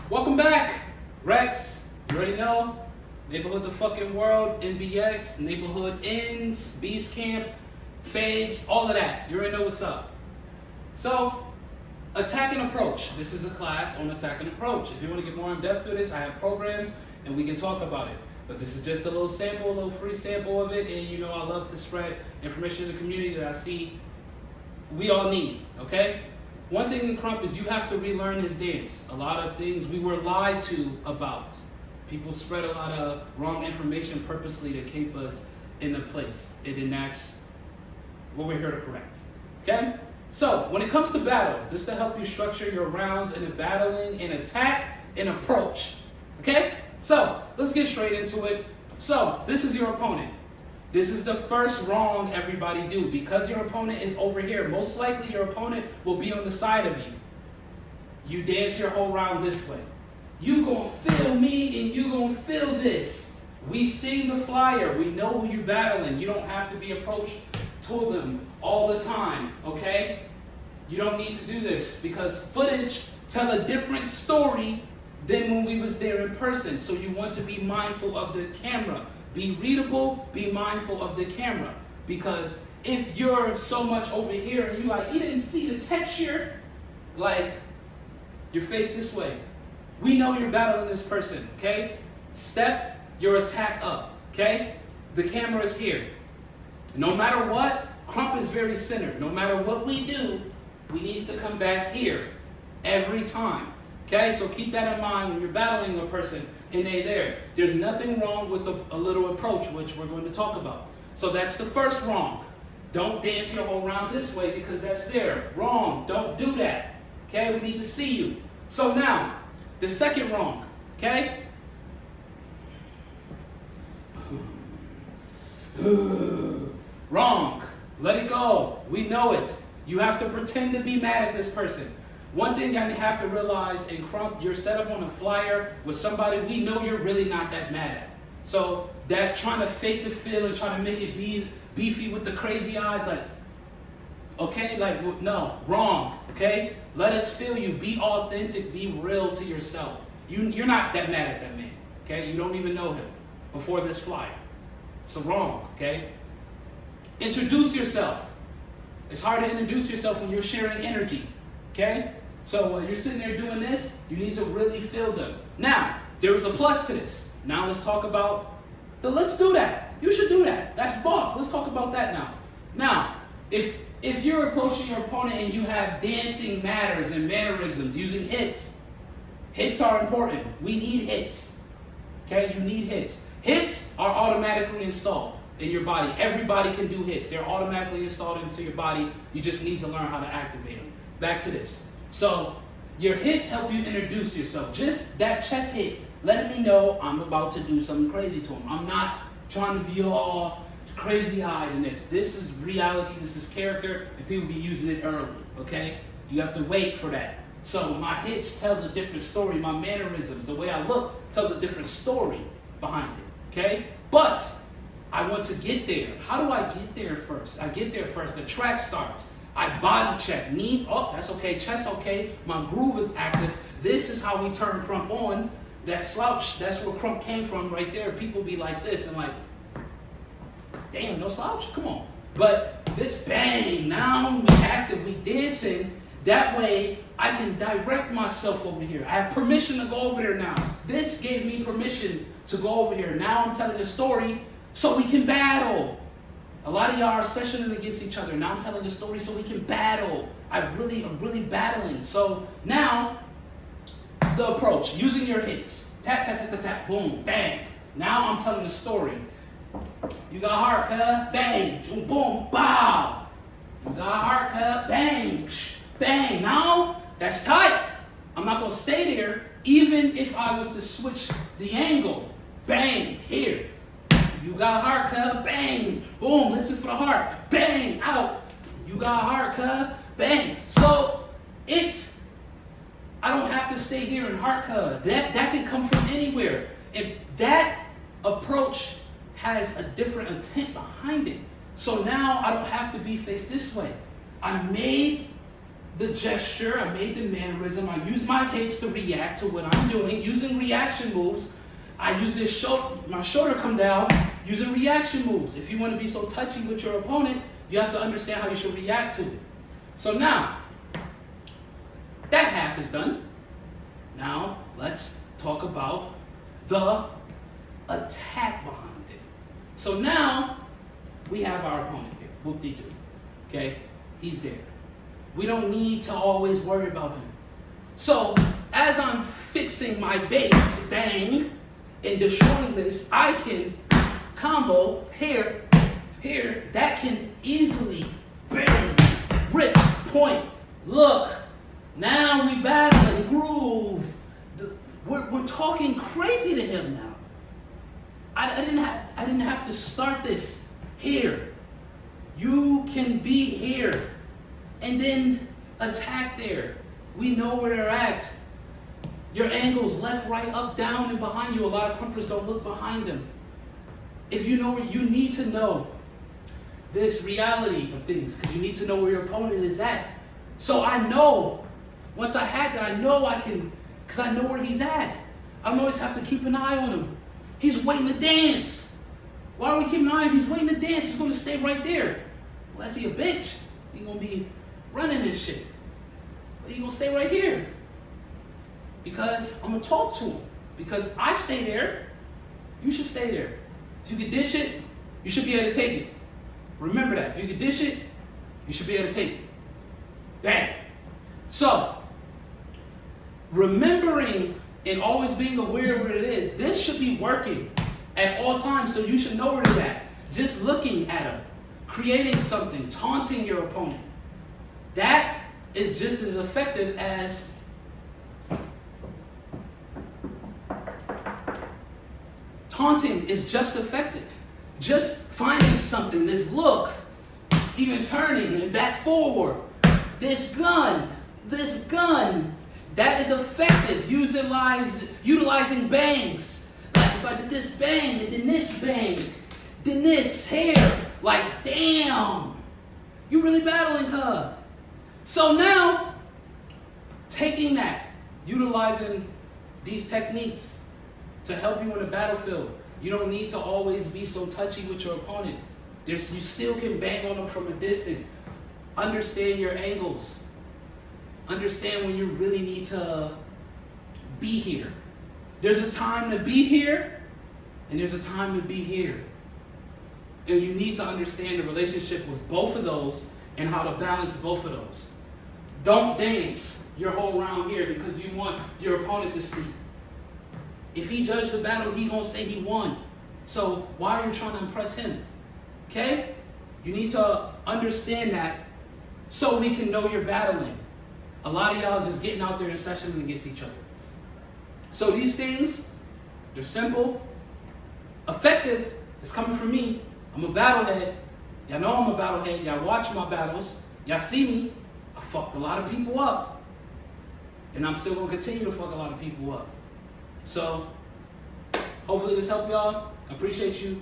Welcome back, Rexx. You already know. Neighborhood the fucking world, NBX, neighborhood ends, Beast Camp, fades, all of that. You already know what's up. So, attack and approach. This is a class on attack and approach. If you want to get more in depth to this, I have programs and we can talk about it. But this is just a little sample, a little free sample of it. And you know I love to spread information in the community that I see we all need, okay? One thing in krump is you have to relearn his dance. A lot of things we were lied to about. People spread a lot of wrong information purposely to keep us in a place. It enacts what we're here to correct, okay? So, when it comes to battle, just to help you structure your rounds in a battling, in attack, and approach, okay? So, let's get straight into it. So, this is your opponent. This is the first wrong everybody do. Because your opponent is over here, most likely your opponent will be on the side of you. You dance your whole round this way. You gonna feel me and you gonna feel this. We see the flyer. We know who you're battling. You don't have to be approached to them all the time, okay? You don't need to do this because footage tell a different story than when we was there in person. So you want to be mindful of the camera. Be readable, be mindful of the camera. Because if you're so much over here and you like, you didn't see the texture, like, your face this way. We know you're battling this person, okay? Step your attack up, okay? The camera is here. No matter what, krump is very centered. No matter what we do, we need to come back here every time, okay? So keep that in mind when you're battling a person and they're there. There's nothing wrong with a little approach, which we're going to talk about. So that's the first wrong. Don't dance your whole round this way because that's there. Wrong. Don't do that, okay? We need to see you. So now, the second wrong, okay? Wrong. Let it go. We know it. You have to pretend to be mad at this person. One thing you have to realize in krump, you're set up on a flyer with somebody we know you're really not that mad at. So that trying to fake the feel and trying to make it be beefy with the crazy eyes, like, okay, like, no, wrong, okay? Let us feel you. Be authentic. Be real to yourself. You're not that mad at that man, okay? You don't even know him before this flyer. So wrong, okay? Introduce yourself. It's hard to introduce yourself when you're sharing energy, okay? So while you're sitting there doing this, you need to really feel them. Now, there is a plus to this. Now let's talk about let's do that. You should do that. That's Bob. Let's talk about that now. Now, if you're approaching your opponent and you have dancing matters and mannerisms using hits, hits are important. We need hits. Okay, you need hits. Hits are automatically installed in your body. Everybody can do hits. They're automatically installed into your body. You just need to learn how to activate them. Back to this. So, your hits help you introduce yourself. Just that chest hit, letting me know I'm about to do something crazy to him. I'm not trying to be all crazy-eyed in this. This is reality, this is character, and people be using it early, okay? You have to wait for that. So my hits tells a different story. My mannerisms, the way I look, tells a different story behind it, okay? But I want to get there. How do I get there first? I get there first. The track starts. I body check. Knee, oh, that's okay. Chest, okay. My groove is active. This is how we turn krump on. That slouch, that's where krump came from right there. People be like this and like, damn, no slouch? Come on. But it's bang. Now we active, we dancing. That way, I can direct myself over here. I have permission to go over there now. This gave me permission to go over here. Now I'm telling a story so we can battle. A lot of y'all are sessioning against each other. Now I'm telling a story so we can battle. I'm really battling. So now, the approach, using your hits. Tap, tap, tap, tap, tap, boom, bang. Now I'm telling a story. You got heart, cuz? Bang, boom, boom, bow. You got heart, cuz? Bang, bang. Now, that's tight. I'm not going to stay there, even if I was to switch the angle. Bang, here. You got heart, cuz? Bang, boom, listen for the heart. Bang, out. You got heart, cuz? Bang. So, I don't have to stay here in heart, cuz. That can come from anywhere. And that approach has a different intent behind it. So now I don't have to be faced this way. I made the gesture, I made the mannerism, I use my hips to react to what I'm doing, using reaction moves. I use my shoulder come down, using reaction moves. If you want to be so touchy with your opponent, you have to understand how you should react to it. So now, that half is done. Now, let's talk about the attack behind it. So now, we have our opponent here, whoop-de-doo, okay? He's there. We don't need to always worry about him. So, as I'm fixing my base, bang, and destroying this, I can combo here, that can easily, bang, rip, point, look. Now we battling, groove. We're talking crazy to him now. I didn't have to start this here. You can be here and then attack there. We know where they're at. Your angles left, right, up, down, and behind you. A lot of krumpers don't look behind them. If you know, you need to know this reality of things because you need to know where your opponent is at. So I know, once I had that, I know I can, because I know where he's at. I don't always have to keep an eye on him. He's waiting to dance. Why are we keeping an eye on him? He's waiting to dance. He's going to stay right there. Unless he a bitch. He's going to be running this shit. But he's going to stay right here. Because I'm going to talk to him. Because I stay there, you should stay there. If you can dish it, you should be able to take it. Remember that. If you can dish it, you should be able to take it. Bang. So, remembering and always being aware of where it is, this should be working at all times, so you should know where it's at. Just looking at him, creating something, taunting your opponent. That is just as effective as taunting is just effective. Just finding something, this look, even turning and back forward, this gun, that is effective. Utilizing bangs. Like if I did this bang and then this bang, then this here, like damn, you really battling her. So now, taking that, utilizing these techniques to help you on the battlefield. You don't need to always be so touchy with your opponent. You still can bang on them from a distance. Understand your angles. Understand when you really need to be here. There's a time to be here, and there's a time to be here. And you need to understand the relationship with both of those and how to balance both of those. Don't dance your whole round here because you want your opponent to see. If he judged the battle, he gonna say he won. So why are you trying to impress him? Okay? You need to understand that so we can know you're battling. A lot of y'all is just getting out there in session against each other. So these things, they're simple, effective. It's coming from me. I'm a battlehead. Y'all know I'm a battlehead. Y'all watch my battles. Y'all see me. I fucked a lot of people up. And I'm still gonna continue to fuck a lot of people up. So, hopefully this helped y'all. I appreciate you.